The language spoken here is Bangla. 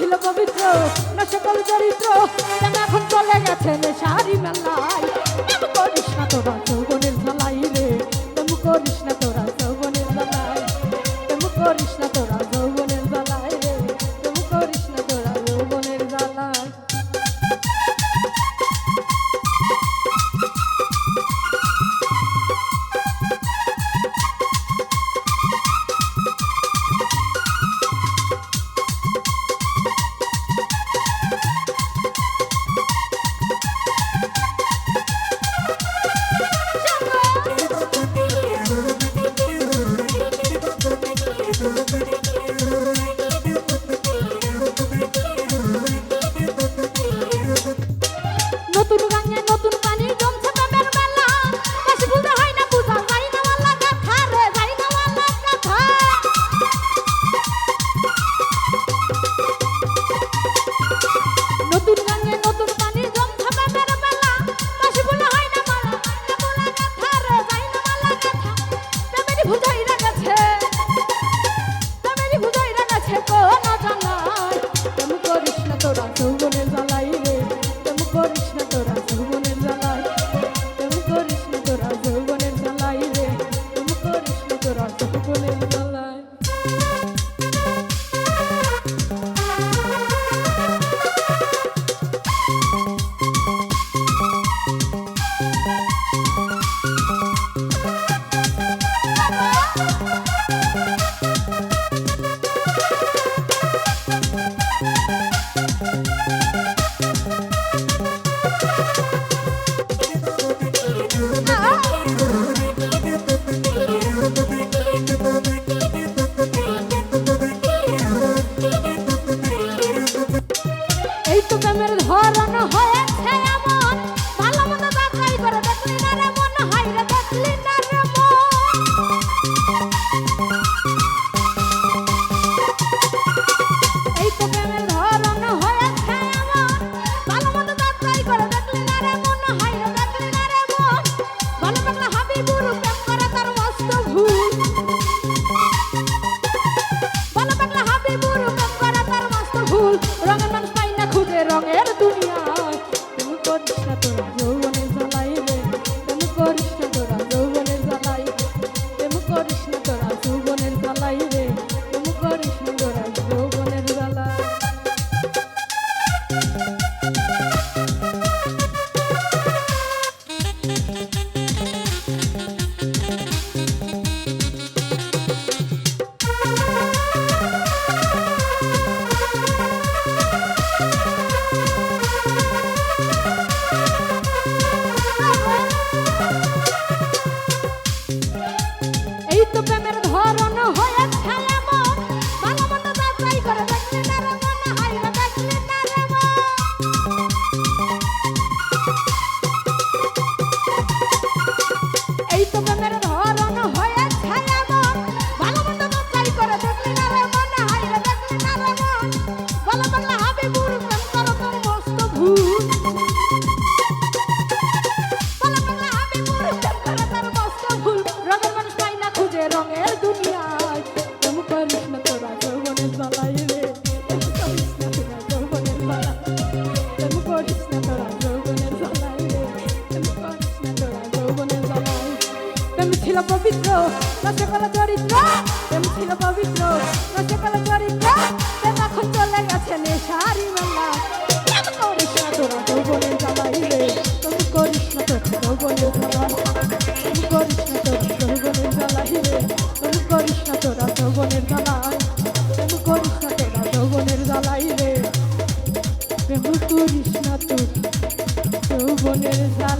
ছিল পবিত্র না সকল চরিত্র কেন এখন চলে গেছে নেশারি মেলায় প্রেম করিস না তোরা যৌবনের ঝালাই রে প্রেম করিস না তোরা যৌবনের ঝালাই প্রেম করিস না তোরা যৌবনের ঝালাই রে প্রেম করিস না তোরা যৌবনের ঝালাই নতুন গাঙে নতুন পানি জমছে প্রেমের মেলা বেশি বুঝতে হয় না বুঝা যাই না ওয়ালা গাথা রে যাই না ওয়ালা গাথা নতুন গাঙে নতুন পানি জমছে প্রেমের মেলা বেশি বুঝতে হয় না মালা ওয়ালা গাথা রে যাই না ওয়ালা গাথা প্রেমেরই বুঝাইরা গেছে কোন জানাই প্রেম করিস না তোরা যৌবনের জ্বালাই রে প্রেম করিস না তোরা যৌবনের জ্বালাই প্রেম করিস না তোরা যৌবনের জ্বালাই রে প্রেম করিস না তোরা যৌবনের জ্বালাই এই তো প্রেমের ধরন হয়েছে এমন ভালো মতো যাচাই করে দেখলি না রে মন হাই রে দেখলি না রে মন এই তো প্রেমের ধরন হয়েছে এমন ভালো মতো যাচাই করে দেখলি না রে মন হাই রে দেখলি না রে মন ভালো পাগলা হাবিবুর প্রেম করে তার মস্ত ভুল ভালো পাগলা হাবিবুর প্রেম করে তার মস্ত ভুল রঙের মানুষ পাই না খুঁজে রঙের দুনিয়ায় প্রেম করিস না তোরা যৌবনের জ্বালাই রে প্রেম করিস না তোরা যৌবনের জ্বালাই প্রেম করিস না তোরা যৌবনের জ্বালাই রে প্রেম করিস না তোরা যৌবনের জ্বালাই এই তো প্রেমের ধরন হয়েছে এমন ভালো মতো যাচাই করে দেখলি না রে মন হাই রে দেখলি না রে মন এই তো প্রেমের ধরন হয়েছে এমন ভালো মতো যাচাই করে দেখলি না রে মন হাই রে দেখলি না রে মন ভালো পাগলা হাবিবুর প্রেম করো তোর মস্ত ভুল ভালো পাগলা হাবিবুর প্রেম করে তার মস্ত ভুল রঙের মানুষ পাই না খুঁজে রঙের দুনিয়ায় প্রেম করিস না তোরা যৌবনের জ্বালাই রে প্রেম করিস না তোরা যৌবনের জ্বালাই প্রেম করিস না তোরা যৌবনের জ্বালাই রে প্রেম করিস না তোরা যৌবনের জ্বালাই প্রেম ছিল পবিত্র না সকল চরিত্র প্রেম ছিল পবিত্র না সকল চরিত্র প্রেম এখন চলে গেছে নেশারি মেলা প্রেম করিস না তোরা যৌবনের জ্বালাই রে প্রেম করিস না তোরা যৌবনের জ্বালাই প্রেম করিস না তোরা যৌবনের জ্বালাই রে প্রেম করিস না তোরা যৌবনের জ্বালাই প্রেম করিস না তোরা যৌবনের জ্বালাই রে প্রেম করিস না তোরা যৌবনের জ্বালাই